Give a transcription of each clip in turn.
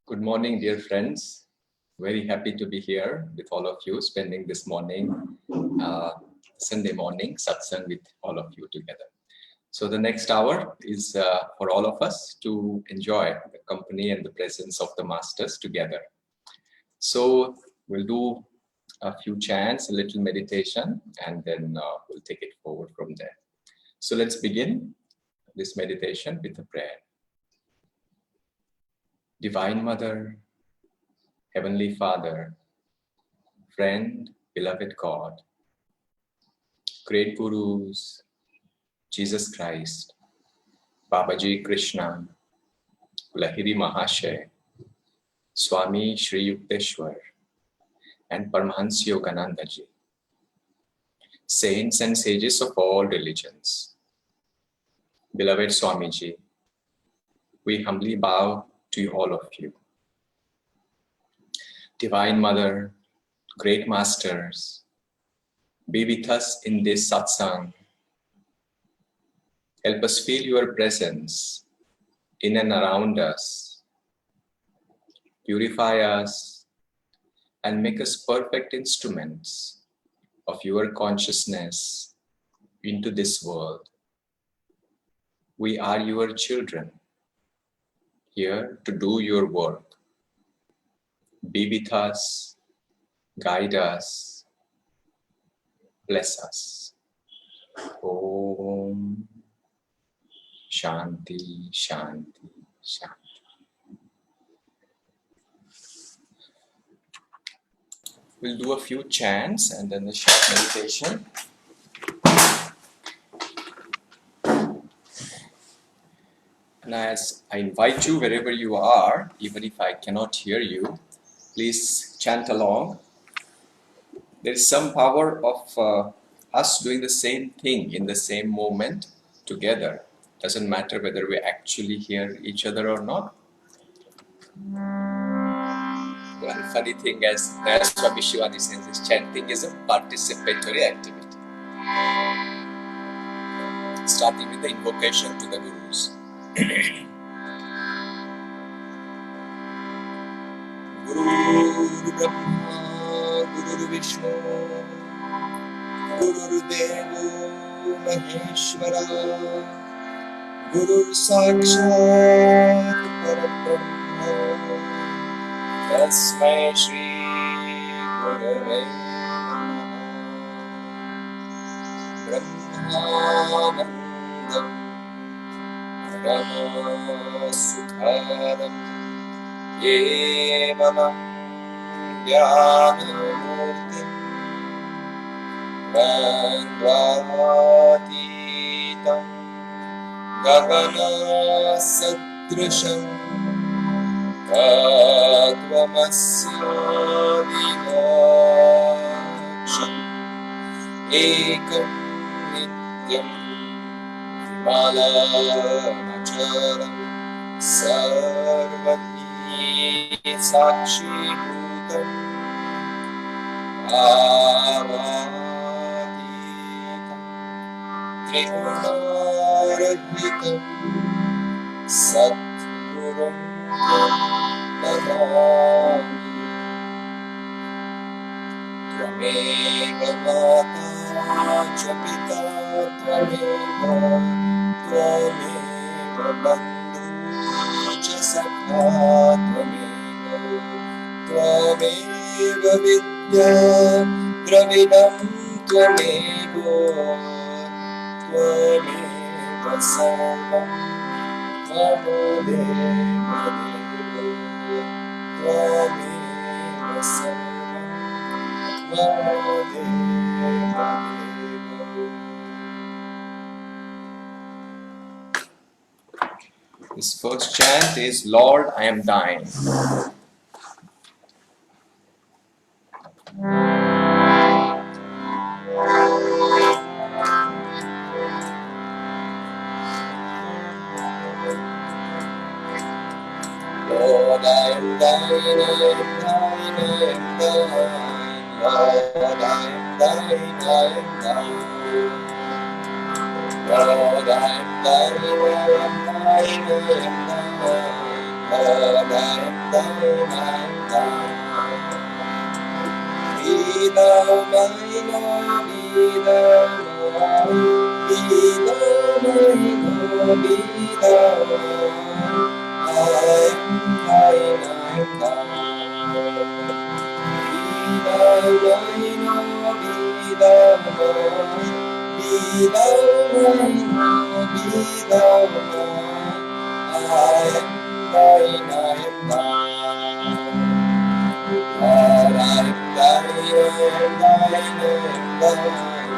Good morning, dear friends. Very happy to be here with all of you, spending this morning, Sunday morning, Satsang with all of you together. So the next hour is for all of us to enjoy the company and the presence of the Masters together. So we'll do a few chants, a little meditation, and then we'll take it forward from there. So let's begin this meditation with a prayer. Divine Mother, Heavenly Father, friend, beloved God, great Gurus, Jesus Christ, Babaji Krishna, Lahiri Mahashay, Swami Shri Yukteswar, and Paramahansa Yogananda Ji, saints and sages of all religions. Beloved Swamiji, we humbly bow to all of you. Divine Mother, great Masters, be with us in this satsang. Help us feel your presence in and around us. Purify us and make us perfect instruments of your consciousness into this world. We are your children, here to do your work. Be with us, guide us, bless us. Om Shanti, Shanti, Shanti. We'll do a few chants and then a short meditation. And as I invite you, wherever you are, even if I cannot hear you, please chant along. There is some power of us doing the same thing in the same moment together. Doesn't matter whether we actually hear each other or not. One funny thing, as Swami Shivani says, is chanting is a participatory activity. Starting with the invocation to the Gurus. Guru Brahma, Guru Vishnu, Guru Devo Maheshwara, Guru Sakshat Parabrahma, Tasmai Shri Gurave Namaha. Brahmanandam Brahma Sudharam Yevanam Jnanamurtim Vandvatitam Gagana Satrisham Tatvamasya Vinaksham Ekam Nityam Vimalamacharam Sarvati Sakshi Bhutam Avaditam Trigunarahitam Satgurum Namami. Tvameva Mata च पिता त्वमेव बन्धु च सखा त्वमेव विद्या द्रविणं त्वमेव सर्वं त्वमेव सर्वं This first chant is Lord, I am thine. Lord, I am thine, I am thine, I am thine. Lord, I am thine, I am thine. Lord, I am thine, I am thine, I am thine. Be thou mine, oh, be thou mine, be thou mine, oh, be thou mine. I am thine, I am thine. Be thou mine, oh, be thou mine, be thou mine, oh, be thou mine. I am thine, I am thine. Lord, I am thine, I am thine, I am thine.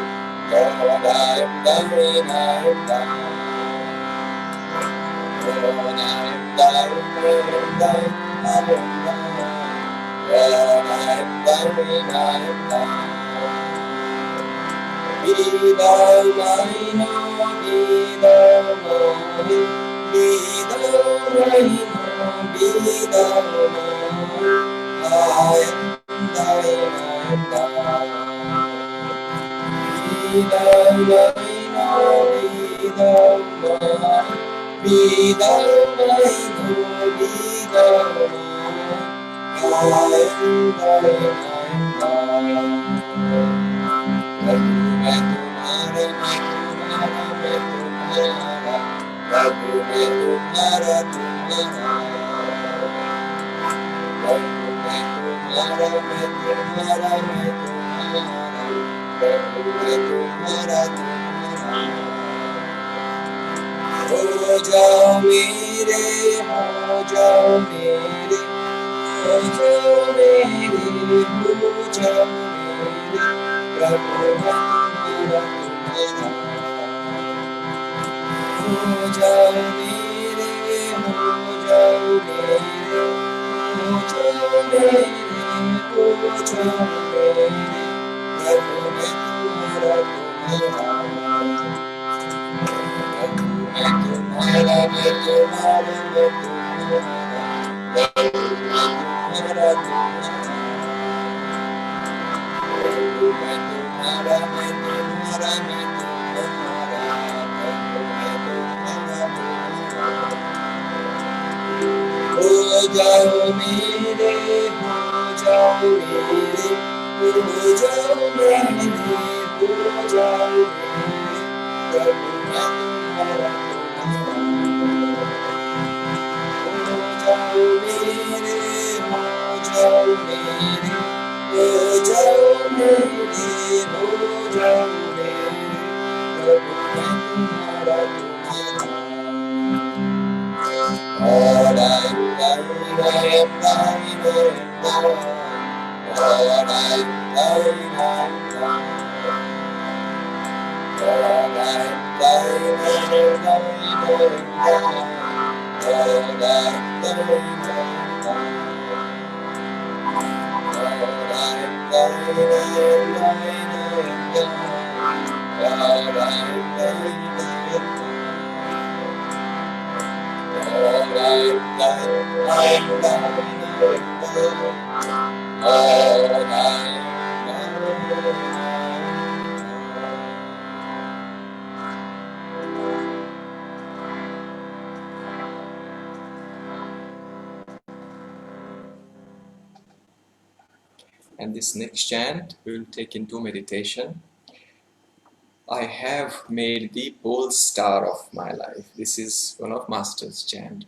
Lord, I am thine, I am thine. Lord, I am thine, I am thine, I am thine. Lord, I am thine, I am thine. Be thou mine, oh, be thou mine, be thou mine, oh, be thou mine. I am thine, I am thine. Be thou mine, oh, be thou mine, be thou mine, oh, be thou mine. I am thine, I am thine. मैं तुम्हारा प्रभु मैं तुम्हारा प्रभु मैं तुम्हारा प्रभु मैं तुम्हारा हो जाओ मेरे हो जाओ मेरे हो जाओ मेरे हो जाओ मेरे प्रभु मैं तुम्हारा हो जाओ मेरे हो जाओ मेरे हो जाओ मेरे हो जाओ मेरे प्रभु मैं तुम्हारा मैं हो जाओ मेरे हो जाओ मेरे हो जाओ मेरे हो जाओ मेरे प्रभु मैं तुम्हारा हो जाओ मेरे हो जाओ मेरे हो जाओ मेरे हो जाओ मेरे प्रभु मैं तुम्हारा Lord, I am thine, I am thine, I am thine. Lord, I am thine, I am thine. Lord, I am thine, I am thine, I am thine. Lord, I am thine, I am thine. Lord, I am thine, I am thine, I am thine. Lord, I am thine, I am thine. Lord, I am thine, I am thine, I am thine. Lord, I am thine. And this next chant we will take into meditation. I have made thee pole star of my life. This is one of Master's chant.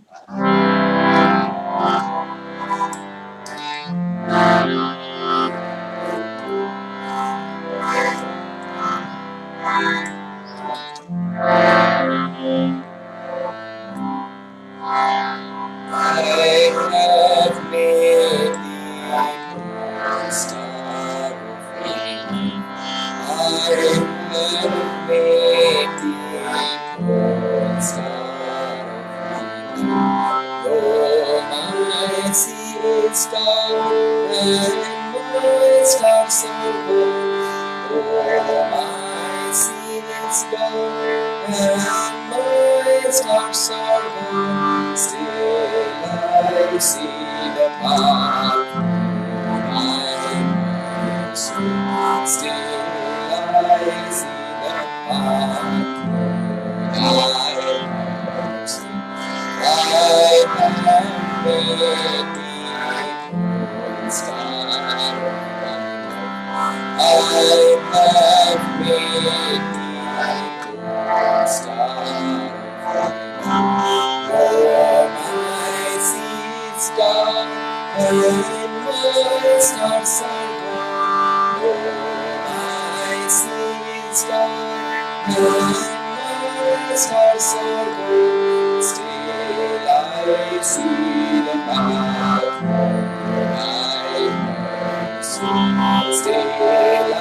I have made thee pole star of my life. I have made thee pole star of my life. Though my sea star and my stars are born, though my sea star and my stars are born, still I see the path my mercy. Still I see the path my mercy. I have seas dark, and stars are gold. Still I see the path thy mercy. Still I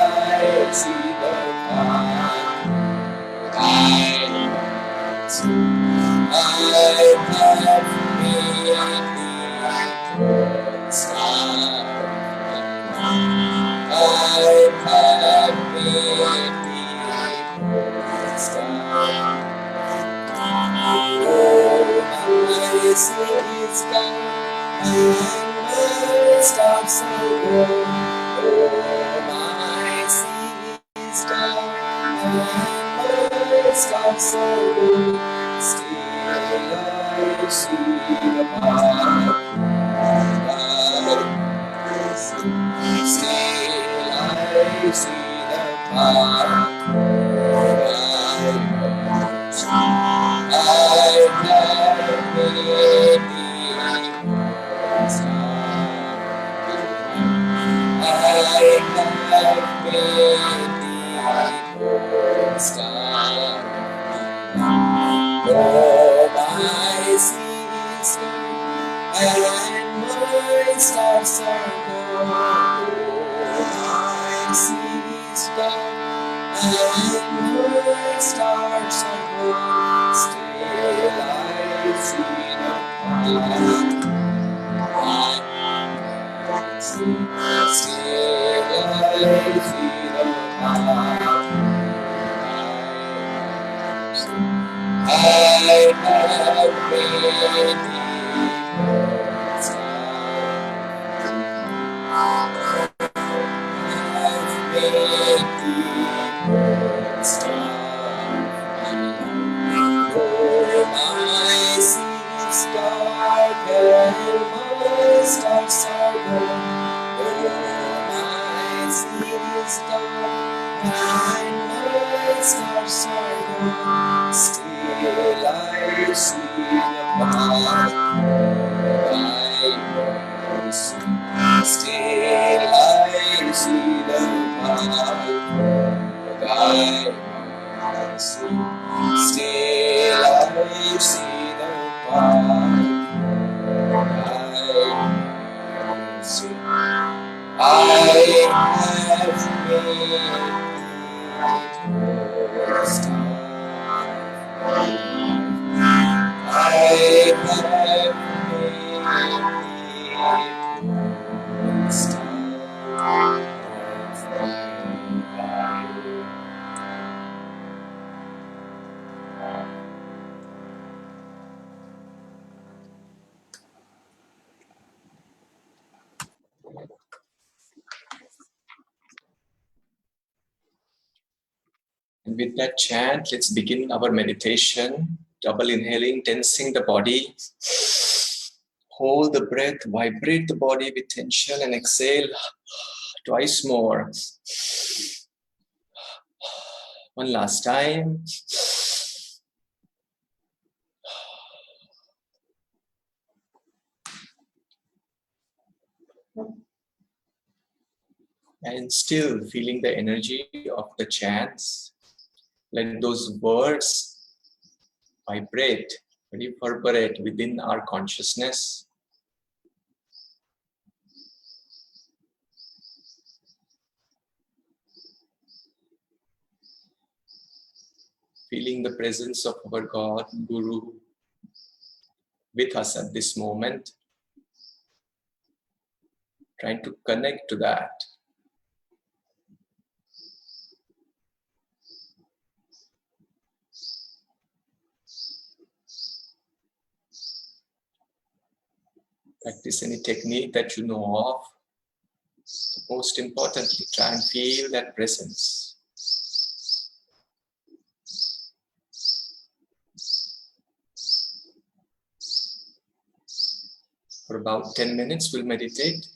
see the path thy mercy. I have made the star. I have made the star. Oh, my sea is gone, and my stars are gone. Oh, my sea is gone, and my stars are gone. Still I see the path I see. Still I see the path I have made the star. I have made the star. Oh, my sea is gone, and my stars are gone. Oh, my sea is gone, and my stars are gone. Still I see the path I see. Still I see the path I see. I have made the star. I have made the star. Oh, my sea is dark and my stars are gone. Oh, my sea is dark and my stars are gone. Still I see the path I mercy. Still I see the path I mercy. Still I see the path I see. I have made the star. I have made the star of my life. And with that chant, let's begin our meditation. Double inhaling, tensing the body. Hold the breath, vibrate the body with tension, and exhale twice more. One last time. And still feeling the energy of the chants. Let those words vibrate, reverberate within our consciousness. Feeling the presence of our God, Guru, with us at this moment. Trying to connect to that. Practice any technique that you know of. Most importantly, try and feel that presence. For about 10 minutes, we'll meditate.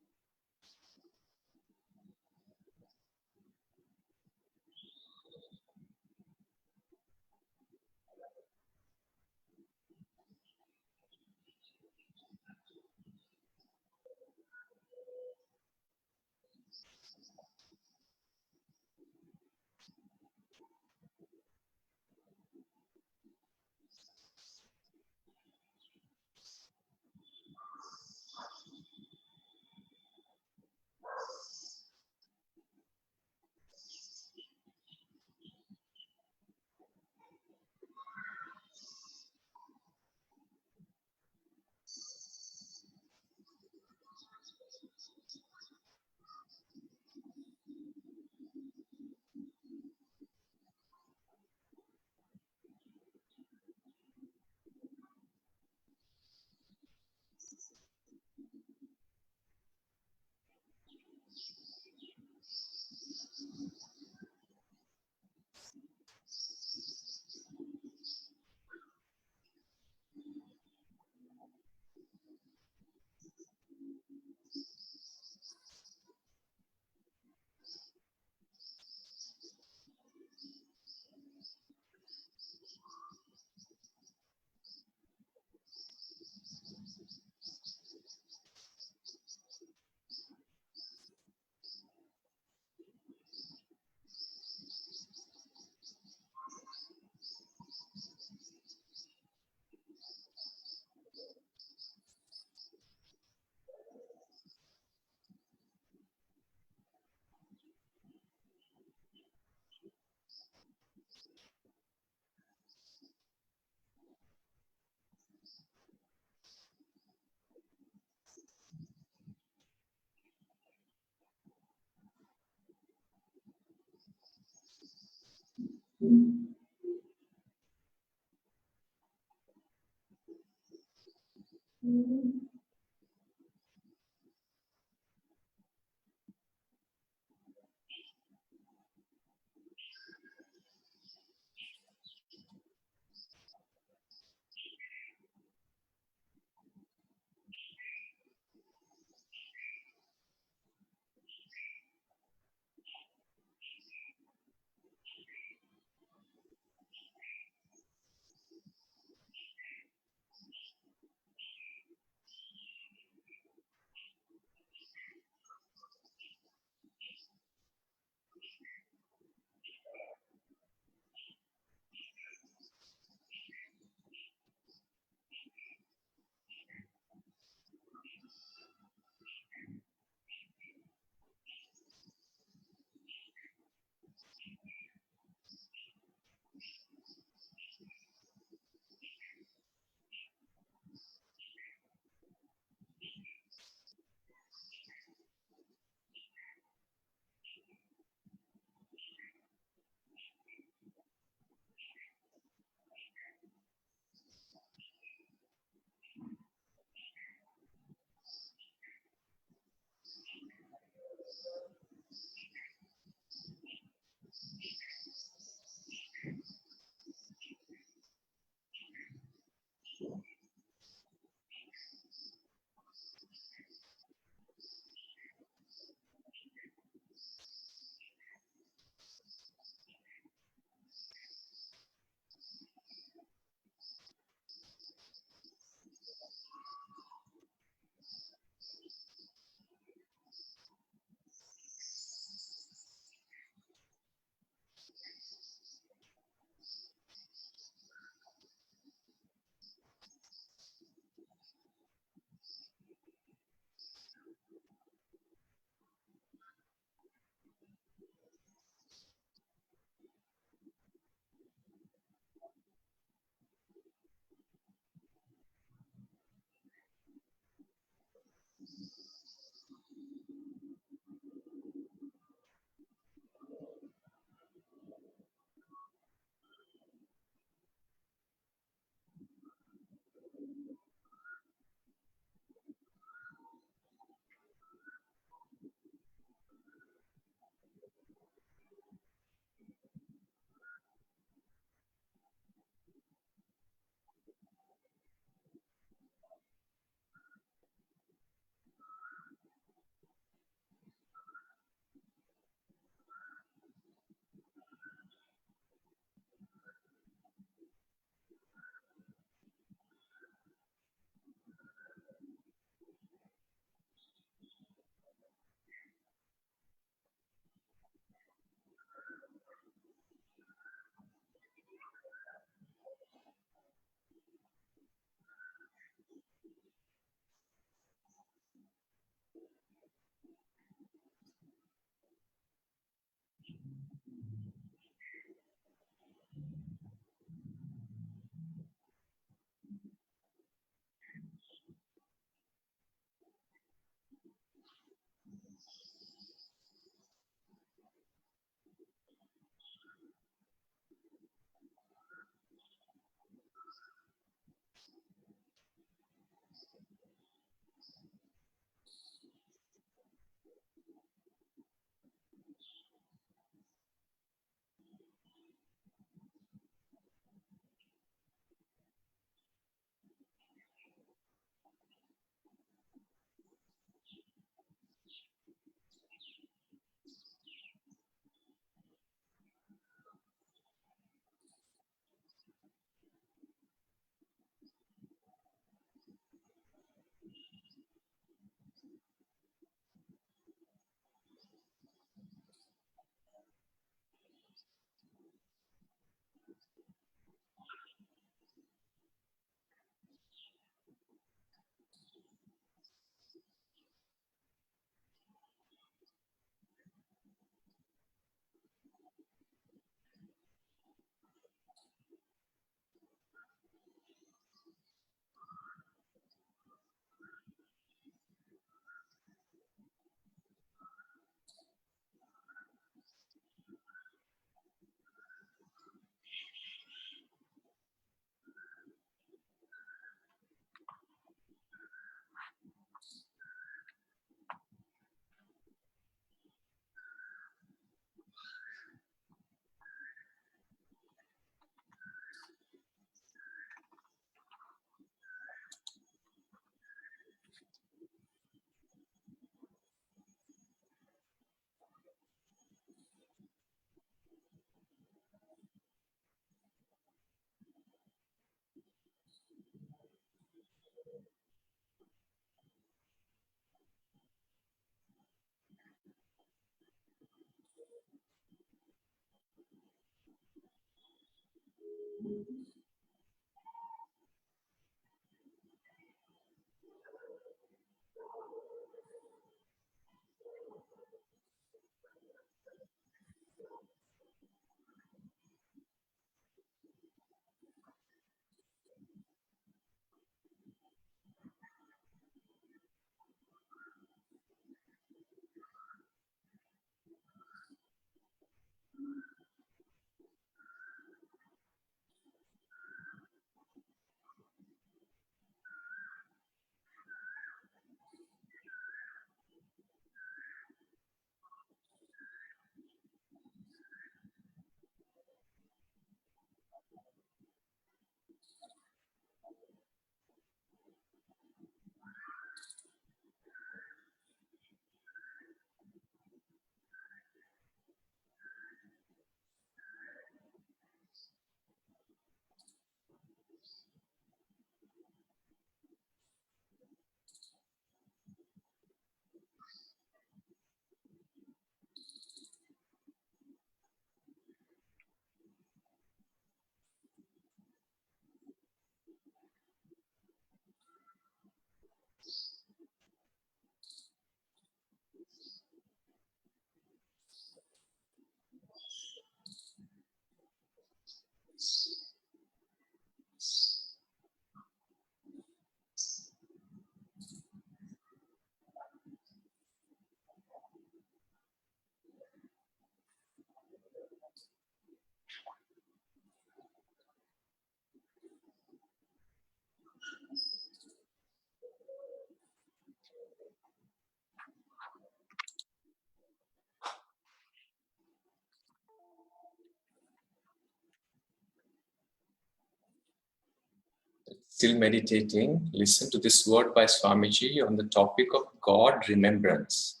Still meditating, listen to this word by Swamiji on the topic of God remembrance.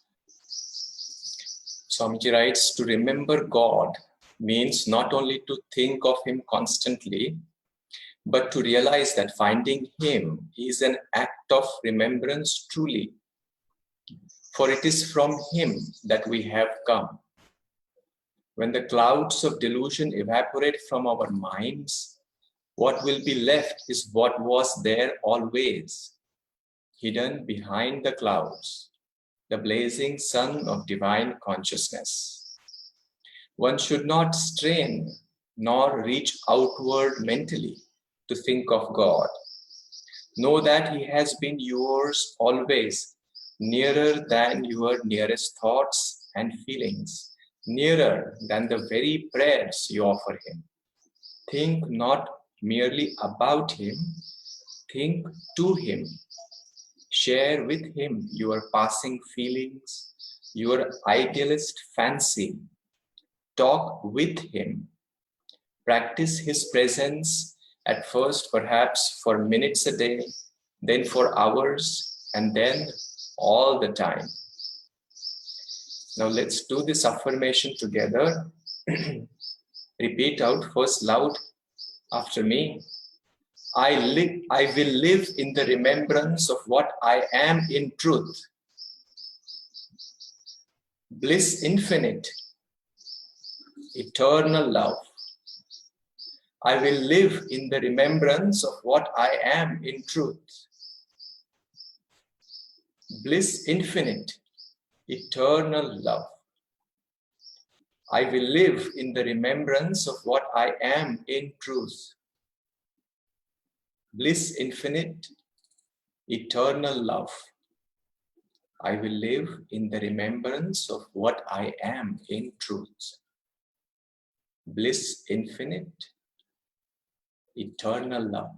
Swamiji writes, to remember God means not only to think of Him constantly, but to realize that finding Him is an act of remembrance truly. For it is from Him that we have come. When the clouds of delusion evaporate from our minds, what will be left is what was there always, hidden behind the clouds, the blazing sun of divine consciousness. One should not strain nor reach outward mentally to think of God. Know that He has been yours always, nearer than your nearest thoughts and feelings, nearer than the very prayers you offer Him. Think not merely about Him, think to Him. Share with Him your passing feelings, your idealist fancy, talk with him, practice his presence at first perhaps for minutes a day, then for hours, and then all the time. Now let's do this affirmation together. Repeat out first loud after me. I will live in the remembrance of what I am in truth. Bliss infinite, eternal love. I will live in the remembrance of what I am in truth. Bliss infinite, eternal love. I will live in the remembrance of what I am in truth. Bliss infinite, eternal love. I will live in the remembrance of what I am in truth. Bliss infinite, eternal love.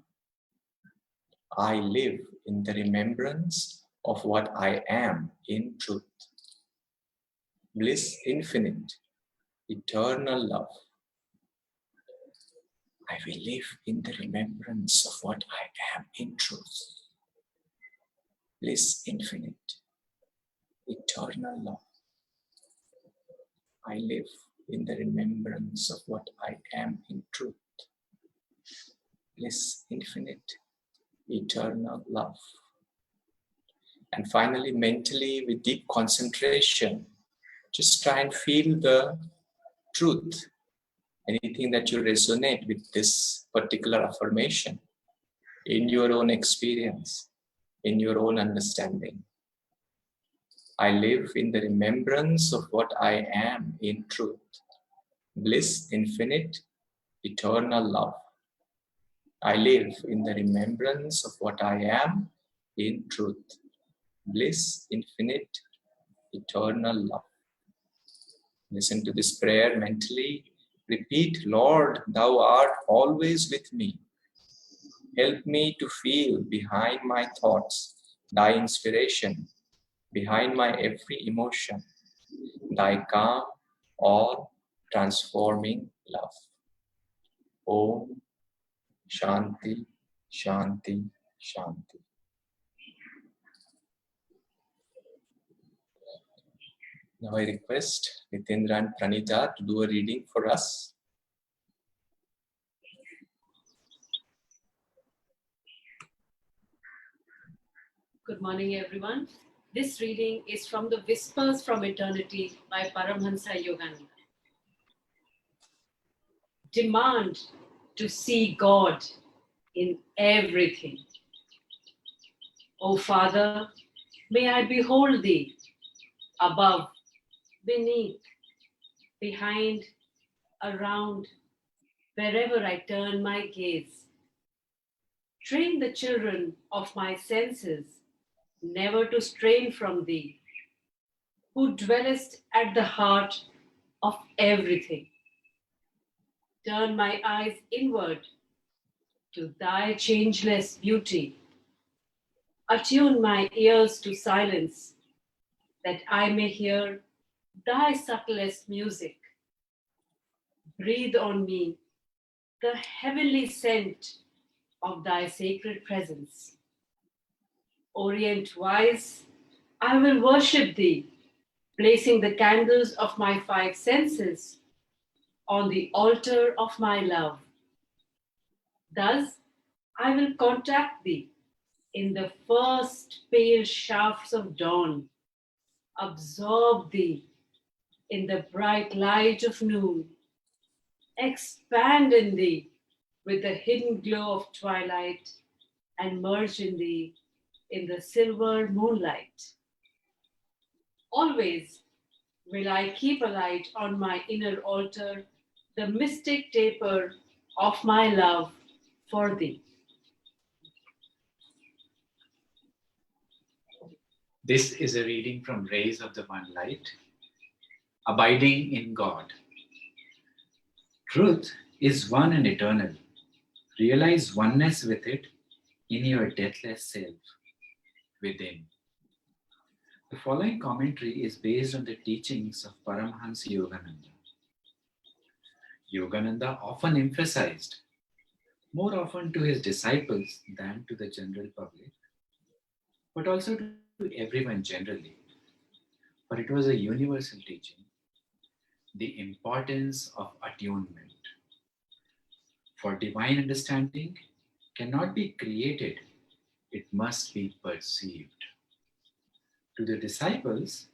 I live in the remembrance of what I am in truth. Bliss infinite, eternal love. I will live in the remembrance of what I am in truth. Bliss infinite, eternal love. I live in the remembrance of what I am in truth. Bliss infinite, eternal love. And finally, mentally, with deep concentration, just try and feel the truth. Anything that you resonate with this particular affirmation in your own experience, in your own understanding. I live in the remembrance of what I am in truth. Bliss infinite, eternal love. I live in the remembrance of what I am in truth. Bliss infinite, eternal love. Listen to this prayer mentally. Repeat, Lord, thou art always with me. Help me to feel behind my thoughts thy inspiration, behind my every emotion, thy calm, all transforming love. Om Shanti, Shanti, Shanti. Now I request Nitendra and Pranita to do a reading for us. Good morning, everyone. This reading is from the Whispers from Eternity by Paramhansa Yogananda. Demand to see God in everything. O Father, may I behold Thee above, beneath, behind, around, wherever I turn my gaze. Train the children of my senses never to strain from Thee, who dwellest at the heart of everything. Turn my eyes inward to Thy changeless beauty. Attune my ears to silence, that I may hear Thy subtlest music. Breathe on me the heavenly scent of Thy sacred presence. Orient-wise, I will worship Thee, placing the candles of my five senses on the altar of my love. Thus, I will contact Thee in the first pale shafts of dawn, absorb Thee in the bright light of noon, expand in Thee with the hidden glow of twilight, and merge in Thee in the silver moonlight. Always will I keep alight on my inner altar the mystic taper of my love for Thee. This is a reading from Rays of the One Light. Abiding in God. Truth is one and eternal. Realize oneness with it in your deathless self within. The following commentary is based on the teachings of Paramahansa Yogananda. Yogananda often emphasized, more often to his disciples than to the general public, but also to everyone generally, for it was a universal teaching, the importance of attunement. For divine understanding cannot be created, it must be perceived. To the disciples,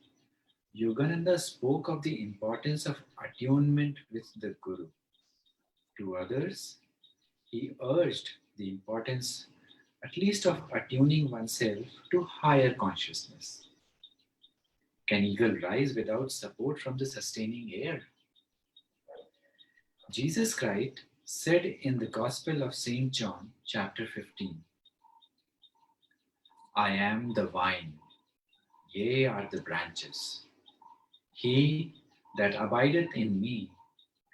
Yogananda spoke of the importance of attunement with the Guru. To others, he urged the importance at least of attuning oneself to higher consciousness. Can eagle rise without support from the sustaining air? Jesus Christ said in the Gospel of St. John, chapter 15, I am the vine, ye are the branches. He that abideth in me,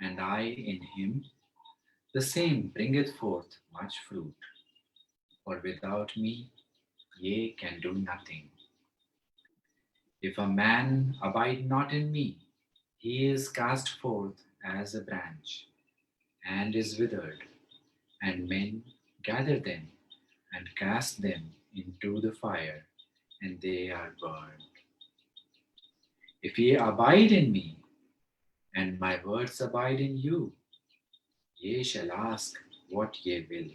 and I in him, the same bringeth forth much fruit. For without me ye can do nothing. If a man abide not in me, he is cast forth as a branch, and is withered, and men gather them and cast them into the fire, and they are burned. If ye abide in me, and my words abide in you, ye shall ask what ye will,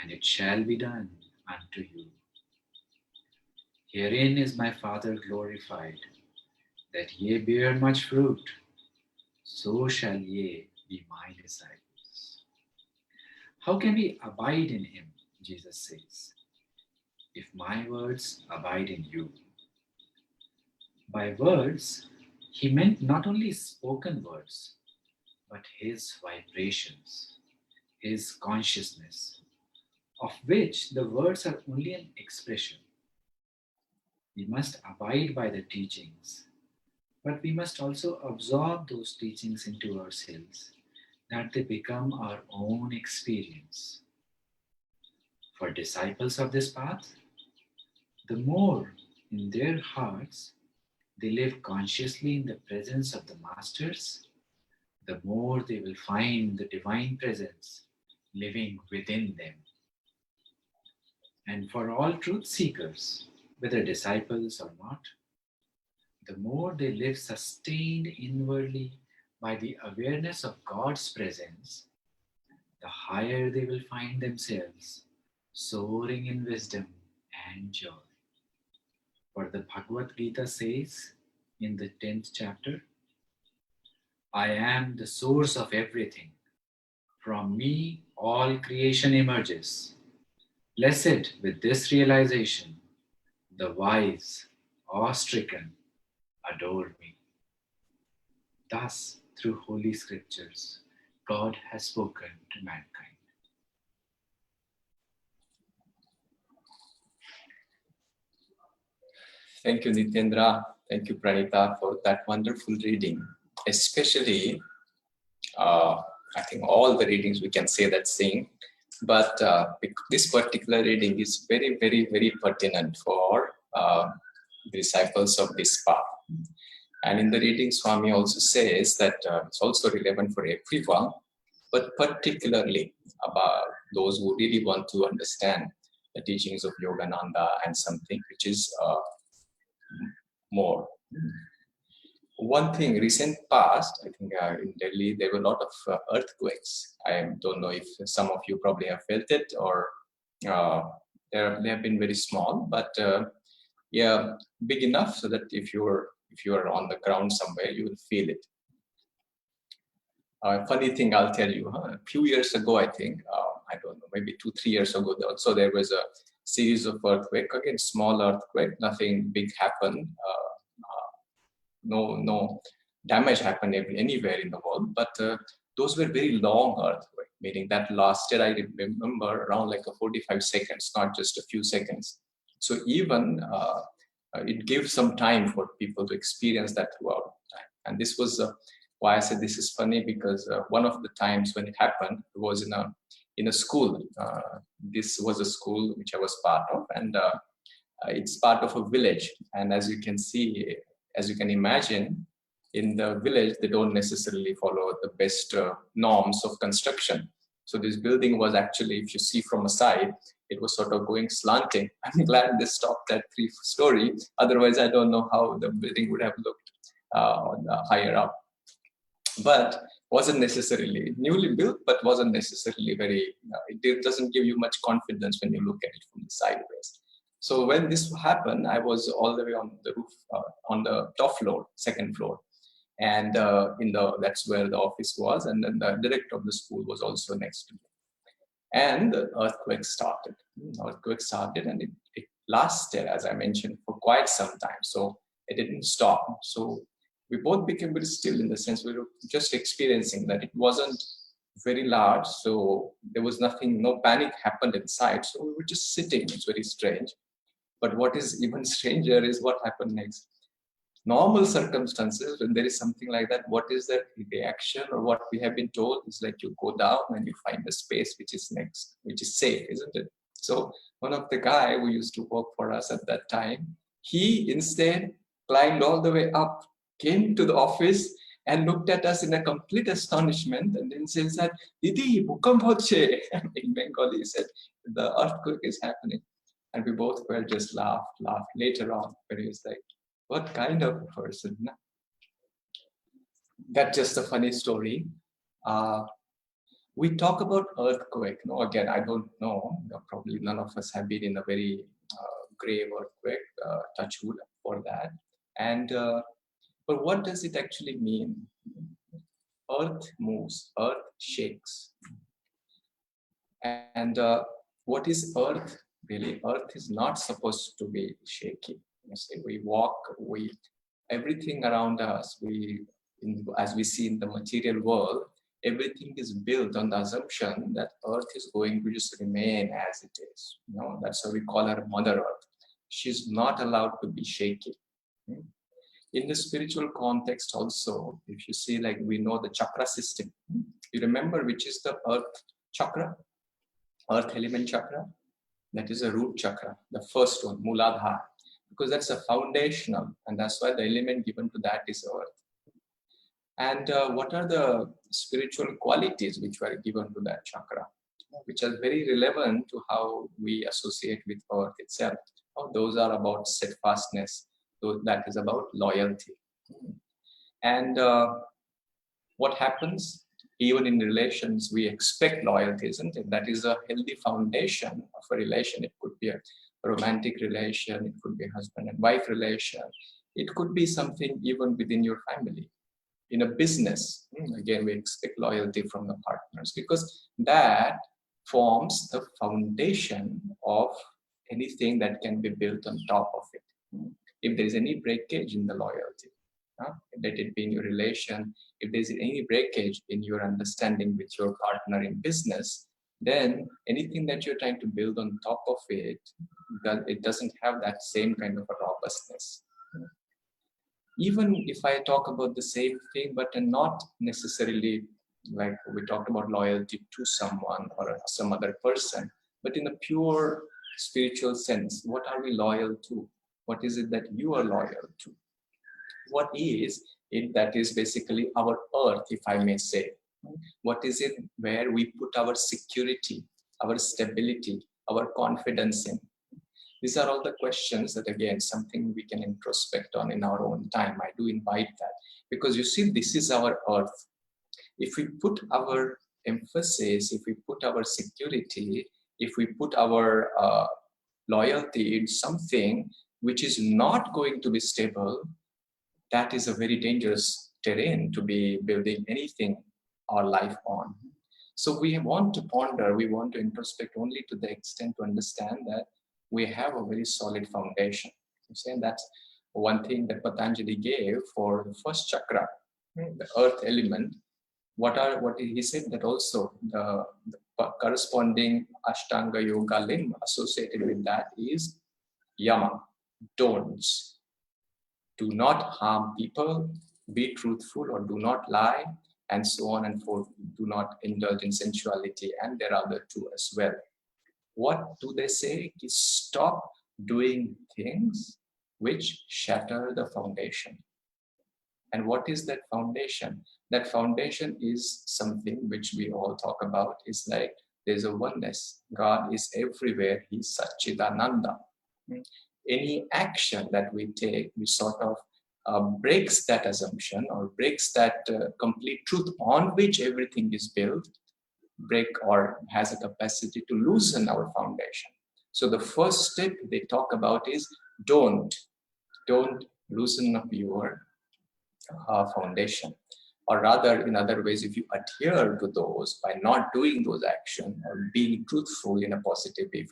and it shall be done unto you. Herein is my Father glorified, that ye bear much fruit, so shall ye be my disciples. How can we abide in him? Jesus says, if my words abide in you. By words, he meant not only spoken words, but his vibrations, his consciousness, of which the words are only an expression. We must abide by the teachings, but we must also absorb those teachings into ourselves, that they become our own experience. For disciples of this path, the more in their hearts they live consciously in the presence of the masters, the more they will find the divine presence living within them. And for all truth seekers, whether disciples or not, the more they live sustained inwardly by the awareness of God's presence, the higher they will find themselves soaring in wisdom and joy. For the Bhagavad Gita says in the 10th chapter, I am the source of everything. From me all creation emerges. Blessed with this realization, the wise, awe-stricken, adore me. Thus, through holy scriptures, God has spoken to mankind. Thank you, Nitendra. Thank you, Pranita, for that wonderful reading. Especially, I think all the readings we can say that same, but this particular reading is very, very, very pertinent for disciples of this path. And in the reading, Swami also says that it's also relevant for everyone, but particularly about those who really want to understand the teachings of Yogananda and something which is more. One thing, recent past, I think in Delhi, there were a lot of earthquakes. I don't know if some of you probably have felt it, or they have been very small, but yeah, big enough so that if you are on the ground somewhere, you will feel it. Funny thing, I'll tell you. A few years ago, I think, I don't know, maybe 2-3 years ago, also there was a series of earthquake. Again, small earthquake, nothing big happened. No damage happened anywhere in the world, but those were very long earthquake, meaning that lasted, I remember, around like a 45 seconds, not just a few seconds. So even it gives some time for people to experience that throughout time. And this was why I said this is funny, because one of the times when it happened was in a school. This was a school which I was part of, and It's part of a village, and as you can see, as you can imagine, in the village they don't necessarily follow the best norms of construction. So this building was actually, if you see from a side, it was sort of going slanting. I'm glad they stopped at 3-story. Otherwise, I don't know how the building would have looked higher up. But wasn't necessarily newly built, but wasn't necessarily very, it doesn't give you much confidence when you look at it from the sideways. So when this happened, I was all the way on the roof, on the top floor, second floor. And that's where the office was. And then the director of the school was also next to me. And the earthquake started. And it lasted, as I mentioned, for quite some time. So it didn't stop. So we both became very still, in the sense we were just experiencing that. It wasn't very large, so there was nothing, no panic happened inside. So we were just sitting. It's very strange. But what is even stranger is what happened next. Normal circumstances, when there is something like that, what is that reaction, or what we have been told is like you go down and you find a space which is next, which is safe, isn't it? So one of the guy who used to work for us at that time, he instead climbed all the way up, came to the office and looked at us in a complete astonishment, and then says that, Didi, bhukam hoche. In Bengali, he said, the earthquake is happening. And we both were just laughed later on, but he was like, what kind of a person? That's just a funny story. We talk about earthquake. No, again, I don't know. Probably none of us have been in a very grave earthquake, touch wood for that. And but what does it actually mean? Earth moves, earth shakes. And what is earth? Really, earth is not supposed to be shaky. You say we walk, everything around us, as we see in the material world, everything is built on the assumption that earth is going to just remain as it is. That's why we call her Mother Earth. She's not allowed to be shaky. In the spiritual context also, if you see, like we know the chakra system. You remember which is the earth chakra? Earth element chakra? That is a root chakra, the first one, Muladhara. Because that's a foundational, and that's why the element given to that is earth. And what are the spiritual qualities which were given to that chakra, which are very relevant to how we associate with earth itself? Those are about steadfastness, that is about loyalty. And what happens? Even in relations, we expect loyalty, isn't it? That is a healthy foundation of a relation. It could be a romantic relation, it could be a husband and wife relation, it could be something even within your family. In a business, again, we expect loyalty from the partners, because that forms the foundation of anything that can be built on top of it. If there is any breakage in the loyalty, let it be in your relation, if there is any breakage in your understanding with your partner in business, then anything that you're trying to build on top of it, it doesn't have that same kind of a robustness. Even if I talk about the same thing, but not necessarily like we talked about loyalty to someone or some other person, but in a pure spiritual sense, what are we loyal to? What is it that you are loyal to? What is it that is basically our earth, if I may say? What is it where we put our security, our stability, our confidence in? These are all the questions that, again, something we can introspect on in our own time. I do invite that, because you see, this is our earth. If we put our emphasis, if we put our security, if we put our loyalty in something which is not going to be stable, that is a very dangerous terrain to be building anything our life on. So we want to ponder, we want to introspect only to the extent to understand that we have a very solid foundation. I'm saying that's one thing that Patanjali gave for the first chakra, the earth element. What he said that also the corresponding Ashtanga Yoga limb associated with that is Yama, don'ts. Do not harm people, be truthful or do not lie, and so on and forth. Do not indulge in sensuality, and there are other two as well. What do they say? Stop doing things which shatter the foundation. And what is that foundation? That foundation is something which we all talk about. Is like there's a oneness. God is everywhere. He's Satchidananda. Any action that we take, we sort of breaks that assumption or breaks that complete truth on which everything is built, break or has a capacity to loosen our foundation. So the first step they talk about is don't loosen up your foundation. Or rather, in other ways, if you adhere to those by not doing those actions or being truthful in a positive way,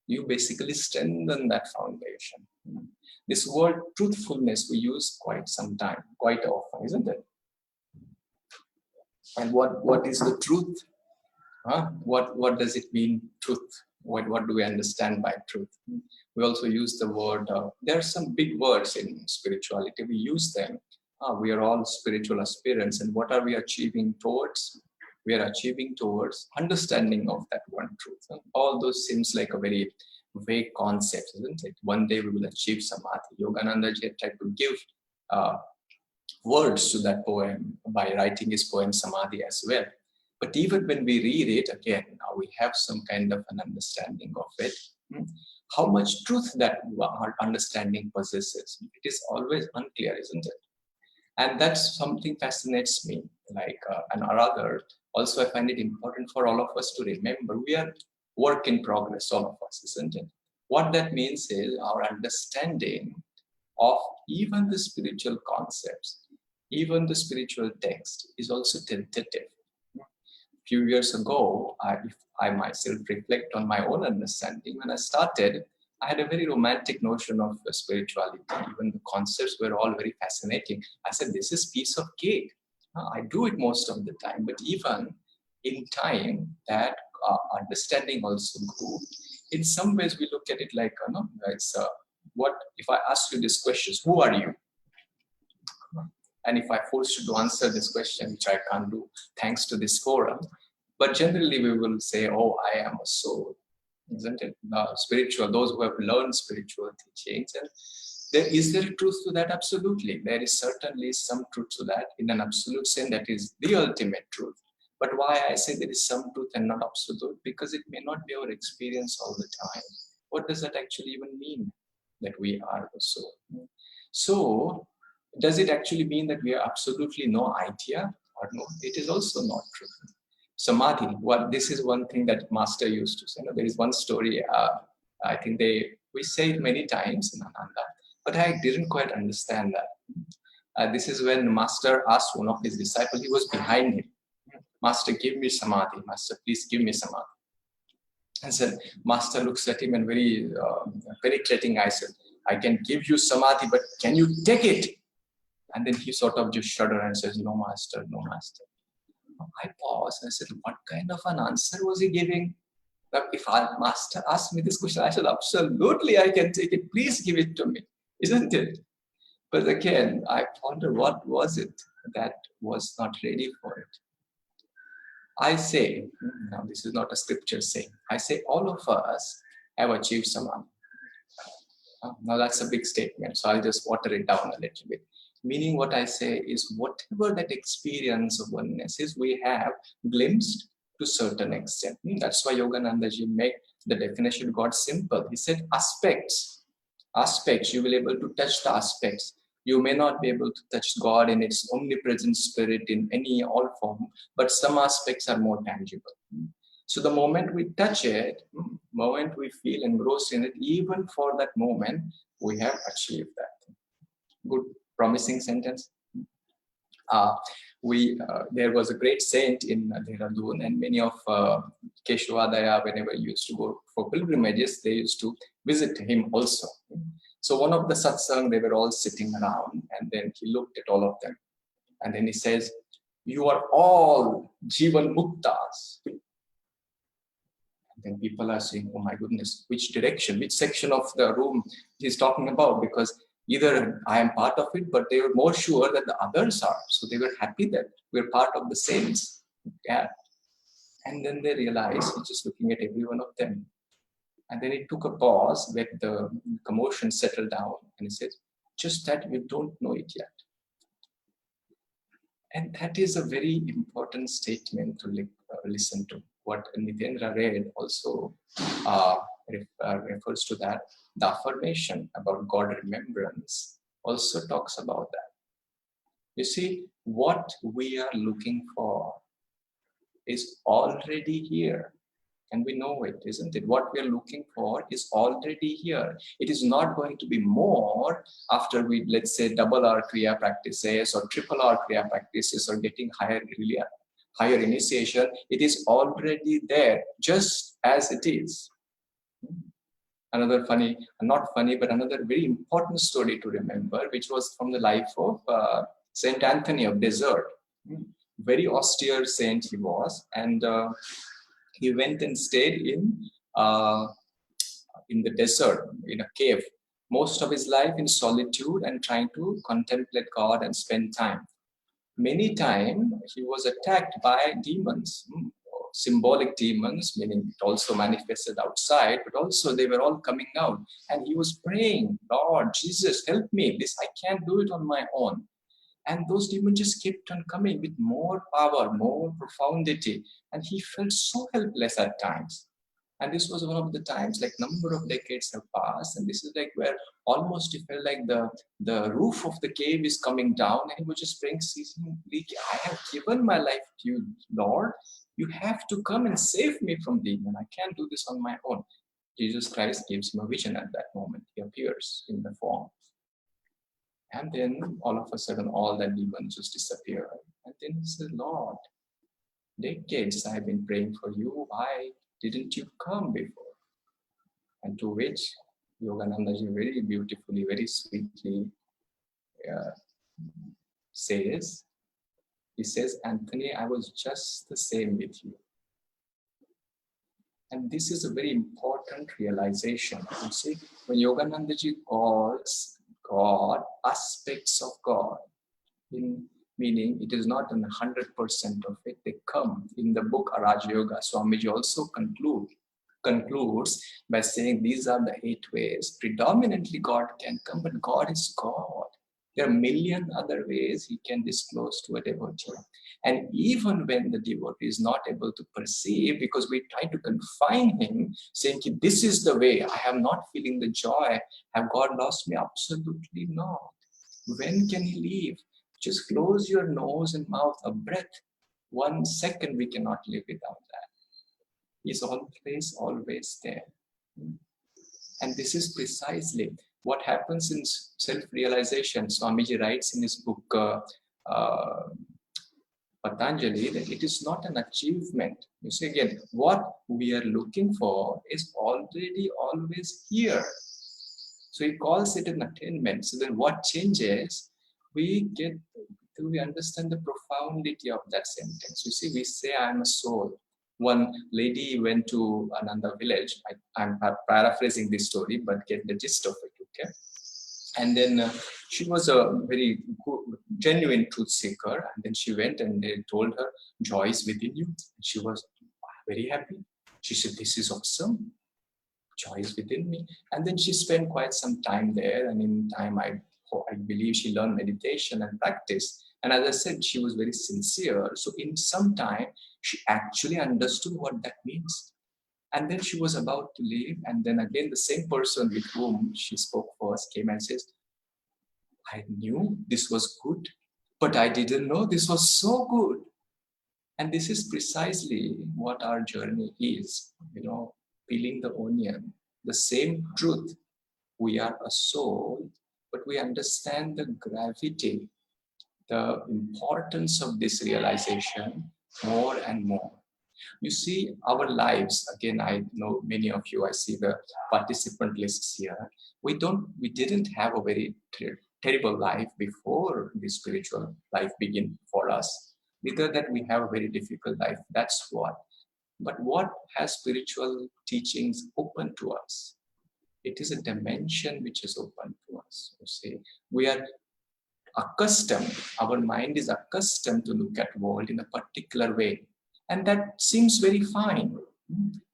you basically strengthen that foundation. This word truthfulness we use quite often, isn't it? And what is the truth? What does it mean, truth? What do we understand by truth? We also use the word, there are some big words in spirituality, we use them. We are all spiritual aspirants, and what are we achieving towards? We are achieving towards understanding of that one truth. All those seems like a very vague concept, isn't it? One day we will achieve samadhi. Yogananda ji tried to give words to that poem by writing his poem Samadhi as well. But even when we read it again, now we have some kind of an understanding of it. How much truth that our understanding possesses, it is always unclear, isn't it? And that's something fascinates me. And rather, also I find it important for all of us to remember we are work in progress, all of us, isn't it? What that means is our understanding of even the spiritual concepts, even the spiritual text is also tentative. Few years ago, if I myself reflect on my own understanding, when I started, I had a very romantic notion of spirituality. Even the concepts were all very fascinating. I said, this is piece of cake. I do it most of the time, but even in time, that understanding also grew. In some ways, we look at it like, what if I ask you these questions, who are you? And if I force you to answer this question, which I can't do thanks to this forum, but generally we will say, oh, I am a soul, isn't it? Spiritual, those who have learned spiritual teachings. And is there a truth to that? Absolutely. There is certainly some truth to that. In an absolute sense, that is the ultimate truth. But why I say there is some truth and not absolute? Because it may not be our experience all the time. What does that actually even mean, that we are the soul? So, does it actually mean that we have absolutely no idea or no? It is also not true. Samadhi, this is one thing that Master used to say. There is one story, I think we say it many times in Ananda, but I didn't quite understand that. This is when Master asked one of his disciples, he was behind him, Master, give me Samadhi. Master, please give me Samadhi. And said, Master looks at him and very penetrating eyes said, I can give you Samadhi, but can you take it? And then he sort of just shuddered and says, no, Master, no, Master. I paused and I said, what kind of an answer was he giving? If our Master asked me this question, I said, absolutely, I can take it. Please give it to me. Isn't it? But again, I wonder what was it that was not ready for it. I say, now this is not a scripture saying, I say all of us have achieved Samadhi. Now that's a big statement, so I'll just water it down a little bit. Meaning what I say is whatever that experience of oneness is, we have glimpsed to a certain extent. That's why Yogananda ji made the definition of God simple. He said aspects. Aspects, you will be able to touch the aspects. You may not be able to touch God in its omnipresent spirit in any all form, but some aspects are more tangible. So the moment we touch it, moment we feel engrossed in it, even for that moment, we have achieved that. Good, promising sentence. There was a great saint in Dehradun, and many of Keshwadaya, whenever he used to go for pilgrimages, they used to visit him also. So one of the satsang, they were all sitting around, and then he looked at all of them, and then he says, you are all Jivan Muktas. Then people are saying, oh my goodness, which direction, which section of the room he's talking about? Because either I am part of it, but they were more sure that the others are. So they were happy that we're part of the saints. Yeah. And then they realized, he's just looking at every one of them. And then he took a pause, let the commotion settle down, and he said, just that we don't know it yet. And that is a very important statement to listen to. What Nitendra read also refers to that. The affirmation about God remembrance also talks about that. You see, what we are looking for is already here. And we know it, isn't it? What we are looking for is already here. It is not going to be more after we, let's say, double our Kriya practices or triple our Kriya practices or getting higher initiation. It is already there, just as it is. Another funny, not funny, but another very important story to remember, which was from the life of Saint Anthony of Desert. Very austere saint he was, and he went and stayed in the desert, in a cave, most of his life in solitude and trying to contemplate God and spend time. Many times he was attacked by demons, symbolic demons, meaning it also manifested outside, but also they were all coming out. And he was praying, Lord Jesus, help me. This I can't do it on my own. And those demons just kept on coming with more power, more profundity. And he felt so helpless at times. And this was one of the times, like number of decades have passed. And this is like where almost it felt like the roof of the cave is coming down. And he was just praying, I have given my life to you, Lord. You have to come and save me from demon. I can't do this on my own. Jesus Christ gives him a vision at that moment. He appears in the form. And then all of a sudden, all that demons just disappear. And then he said, Lord, decades I've been praying for you. Why didn't you come before? And to which Yoganandaji very beautifully, very sweetly says, he says, Anthony, I was just the same with you. And this is a very important realization. You see, when Yoganandaji calls God aspects of God, meaning it is not 100% of it. They come in the book Raja Yoga. Swamiji also concludes by saying these are the 8 ways. Predominantly God can come, but God is God. There are a million other ways he can disclose to a devotee. And even when the devotee is not able to perceive, because we try to confine him, saying, this is the way, I am not feeling the joy. Have God lost me? Absolutely not. When can he leave? Just close your nose and mouth, a breath. 1 second we cannot live without that. He's always there. And this is precisely what happens in self-realization. Swamiji writes in his book, Patanjali, that it is not an achievement. You see again, what we are looking for is already always here. So he calls it an attainment. So then what changes? We understand the profundity of that sentence. You see, we say, I am a soul. One lady went to another village. I'm paraphrasing this story, but get the gist of it, okay? And then she was a very genuine truth seeker. And then she went and they told her, joy is within you. And she was very happy. She said, this is awesome. Joy is within me. And then she spent quite some time there. And in time, I believe she learned meditation and practice. And as I said, she was very sincere. So in some time, she actually understood what that means. And then she was about to leave. And then again, the same person with whom she spoke first came and says, I knew this was good, but I didn't know this was so good. And this is precisely what our journey is, peeling the onion, the same truth. We are a soul, but we understand the gravity, the importance of this realization more and more. You see, our lives, again, I know many of you, I see the participant lists here. We didn't have a very terrible life before the spiritual life began for us. Neither that we have a very difficult life. That's what. But what has spiritual teachings open to us? It is a dimension which is open to us. You see, we are accustomed, our mind is accustomed to look at world in a particular way. And that seems very fine,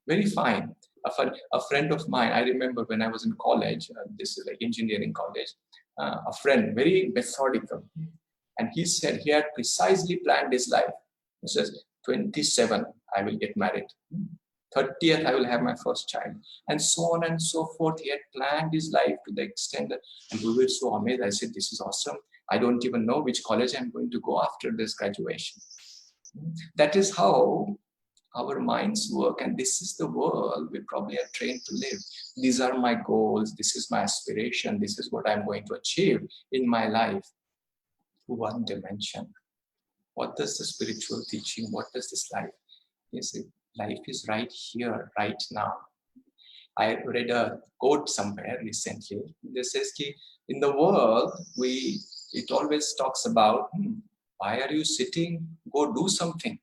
very fine. A friend of mine, I remember when I was in college, this is like engineering college, a friend, very methodical. And he said he had precisely planned his life. He says, 27, I will get married. 30th, I will have my first child. And so on and so forth. He had planned his life to the extent that, and we were so amazed. I said, this is awesome. I don't even know which college I'm going to go after this graduation. That is how our minds work, and this is the world we probably are trained to live. These are my goals, this is my aspiration, this is what I'm going to achieve in my life. One dimension. What does the spiritual teaching, what does this life? Yes, life is right here, right now. I read a quote somewhere recently. This says, in the world, it always talks about, why are you sitting? Go do something.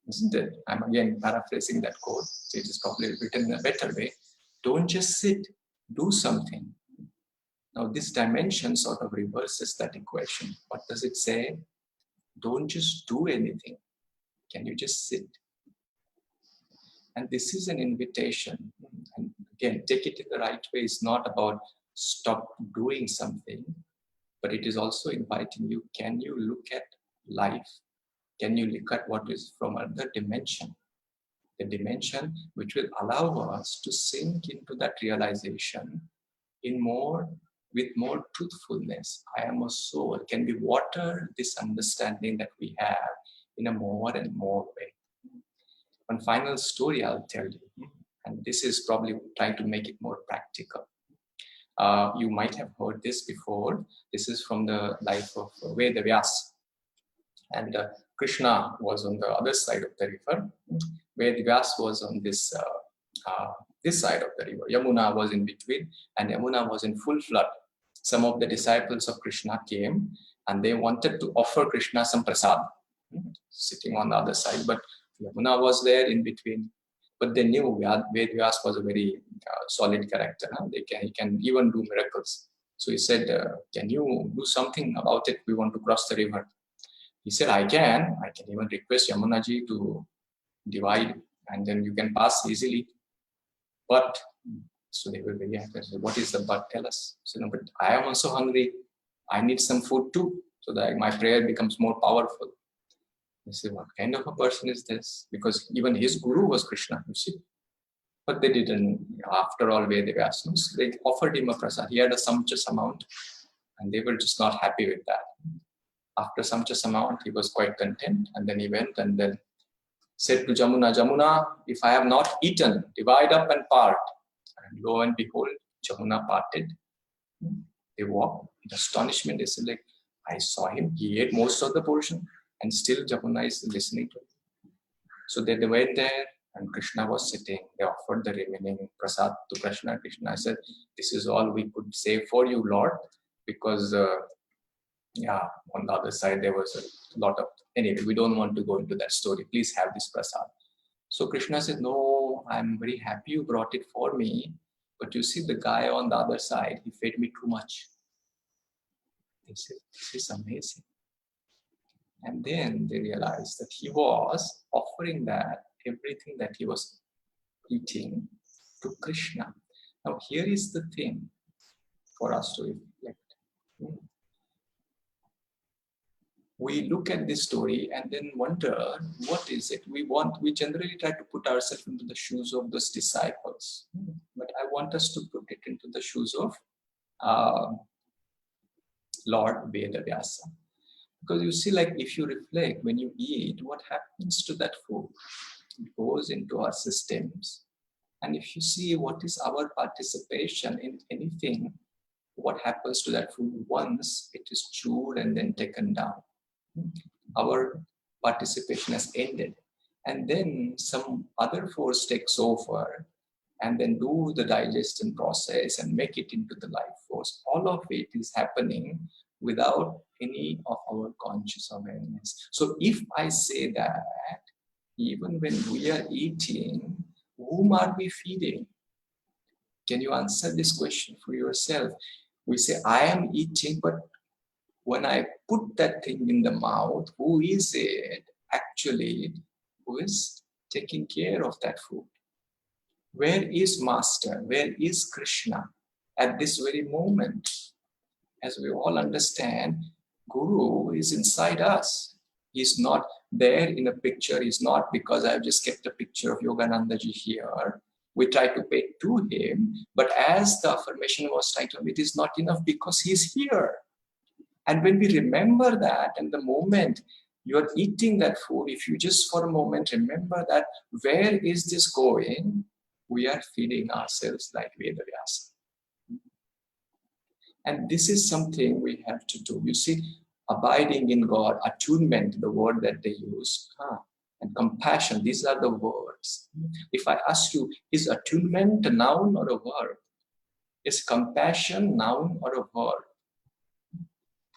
Isn't it? I'm again paraphrasing that quote. It is probably written in a better way. Don't just sit, do something. Now, this dimension sort of reverses that equation. What does it say? Don't just do anything. Can you just sit? And this is an invitation. And again, take it in the right way. It's not about stop doing something, but it is also inviting you. Can you look at life? Can you look at what is from another dimension? The dimension which will allow us to sink into that realization with more truthfulness. I am a soul. Can we water this understanding that we have in a more and more way? One final story I'll tell you, and this is probably trying to make it more practical. You might have heard this before. This is from the life of Vedavyas. And Krishna was on the other side of the river. Vedavyas was on this side of the river. Yamuna was in between, and Yamuna was in full flood. Some of the disciples of Krishna came, and they wanted to offer Krishna some prasad, sitting on the other side. But Yamuna was there in between. But they knew Vedavyas was a very solid character. He can even do miracles. So he said, can you do something about it? We want to cross the river. He said, I can even request Yamunaji to divide, and then you can pass easily. But, so they were very happy. Said, what is the but? Tell us. So, no, but I am also hungry. I need some food too, so that my prayer becomes more powerful. They said, what kind of a person is this? Because even his guru was Krishna, you see. But they didn't, after all, Vedavyas, they offered him a prasad. He had a sumptuous amount, and they were just not happy with that. After sumptuous amount, he was quite content, and then he went and then said to Jamuna, Jamuna, if I have not eaten, divide up and part. And lo and behold, Jamuna parted. They walked in astonishment. They said, like, I saw him, he ate most of the portion, and still Jamuna is listening to him. So they went there, and Krishna was sitting. They offered the remaining prasad to Krishna. Krishna said, this is all we could say for you, Lord, because on the other side there was a lot of, anyway, we don't want to go into that story. Please have this prasad. So Krishna said, no, I'm very happy you brought it for me, but you see the guy on the other side, he fed me too much. They said, this is amazing. And then they realized that he was offering that everything that he was eating to Krishna. Now here is the thing for us to reflect. We look at this story and then wonder, what is it? We generally try to put ourselves into the shoes of those disciples. But I want us to put it into the shoes of Lord Vedavyasa. Because you see, like, if you reflect, when you eat, what happens to that food? It goes into our systems. And if you see what is our participation in anything, what happens to that food once it is chewed and then taken down? Our participation has ended. And then some other force takes over and then do the digestion process and make it into the life force. All of it is happening without any of our conscious awareness. So if I say that, even when we are eating, whom are we feeding? Can you answer this question for yourself? We say, I am eating, but when I put that thing in the mouth, who is it actually who is taking care of that food? Where is Master? Where is Krishna at this very moment? As we all understand, Guru is inside us. He's not there in a picture. He's not because I've just kept a picture of Yoganandaji here. We try to pay to him, but as the affirmation was titled, it is not enough because he's here. And when we remember that, and the moment you're eating that food, if you just for a moment remember that, where is this going? We are feeding ourselves like Vedavyasa. And this is something we have to do. You see, abiding in God, attunement, the word that they use, and compassion, these are the words. If I ask you, is attunement a noun or a verb? Is compassion noun or a verb?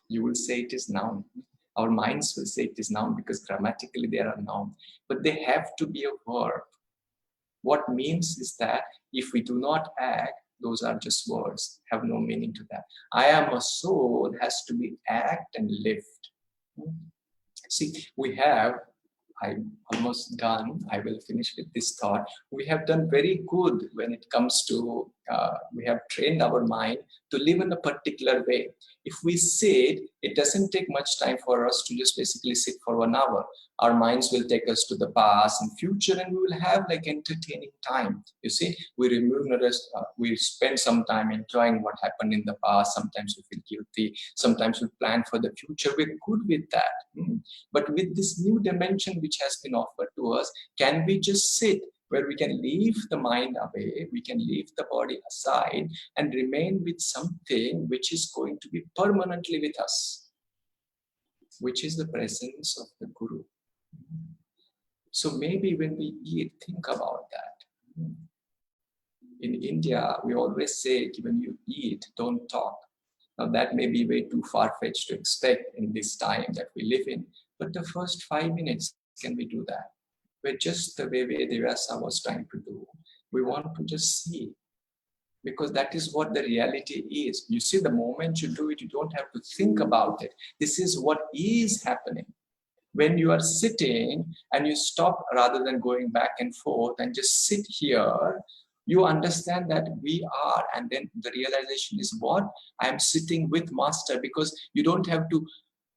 You will say it is noun. Our minds will say it is noun because grammatically they are a noun. But they have to be a verb. What means is that if we do not act, those are just words, have no meaning to that. I am a soul has to be act and lived. See, I'm almost done. I will finish with this thought. We have done very good when it comes to, we have trained our mind to live in a particular way. If we sit, it doesn't take much time for us to just basically sit for 1 hour. Our minds will take us to the past and future, and we will have like entertaining time. You see, we spend some time enjoying what happened in the past. Sometimes we feel guilty. Sometimes we plan for the future. We're good with that. But with this new dimension which has been offered to us, can we just sit where we can leave the mind away, we can leave the body aside and remain with something which is going to be permanently with us, which is the presence of the Guru. So maybe when we eat, think about that. In India, we always say, when you eat, don't talk. Now that may be way too far-fetched to expect in this time that we live in, but the first 5 minutes, can we do that? Where just the way Vedavyasa was trying to do, we want to just see, because that is what the reality is. You see, the moment you do it, you don't have to think about it. This is what is happening. When you are sitting and you stop rather than going back and forth and just sit here, you understand that we are, and then the realization is what? I am sitting with Master, because you don't have to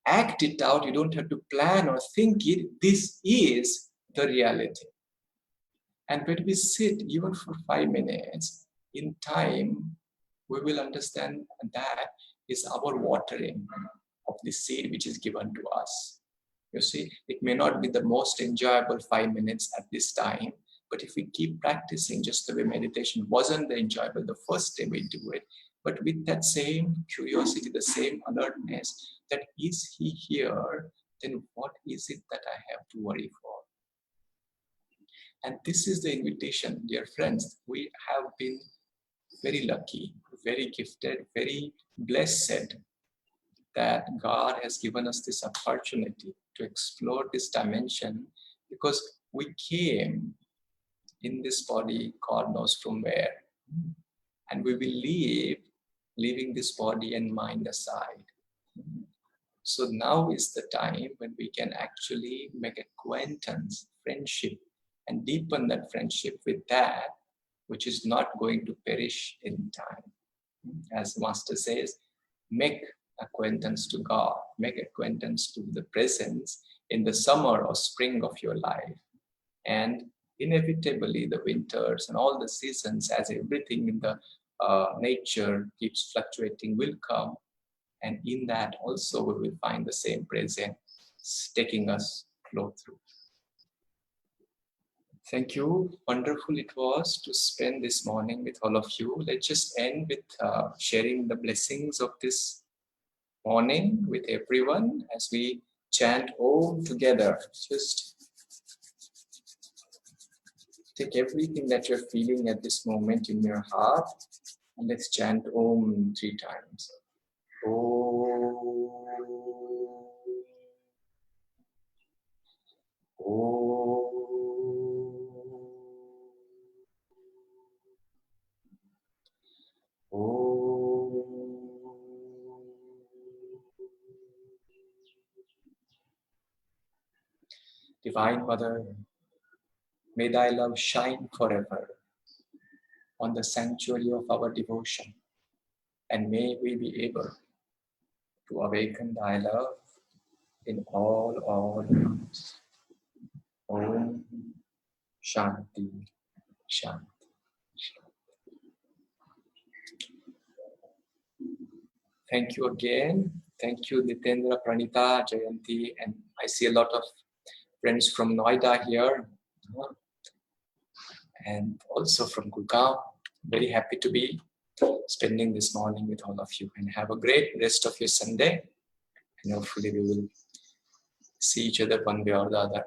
act it out, you don't have to plan or think it. This is the reality. And when we sit even for 5 minutes, in time, we will understand that is our watering of the seed which is given to us. You see, it may not be the most enjoyable 5 minutes at this time, but if we keep practicing, just the way meditation wasn't the enjoyable the first day we do it, but with that same curiosity, the same alertness, that is he here, then what is it that I have to worry for? And this is the invitation, dear friends. We have been very lucky, very gifted, very blessed that God has given us this opportunity to explore this dimension, because we came in this body, God knows from where. And we will leave, leaving this body and mind aside. So now is the time when we can actually make acquaintance, friendship, and deepen that friendship with that which is not going to perish in time. As Master says, make acquaintance to God, make acquaintance to the presence in the summer or spring of your life. And inevitably the winters and all the seasons, as everything in the nature keeps fluctuating, will come. And in that also we will find the same presence taking us flow through. Thank you. Wonderful it was to spend this morning with all of you. Let's just end with sharing the blessings of this morning with everyone as we chant Om together. Just take everything that you're feeling at this moment in your heart and let's chant Om 3 times. Om. Om. Divine Mother, may thy love shine forever on the sanctuary of our devotion. And may we be able to awaken thy love in all our lives. Om Shanti, Shanti. Thank you again. Thank you, Nitendra, Pranita, Jayanti, and I see a lot of friends from Noida here, and also from Gurgaon. Very happy to be spending this morning with all of you, and have a great rest of your Sunday. And hopefully we will see each other one way or the other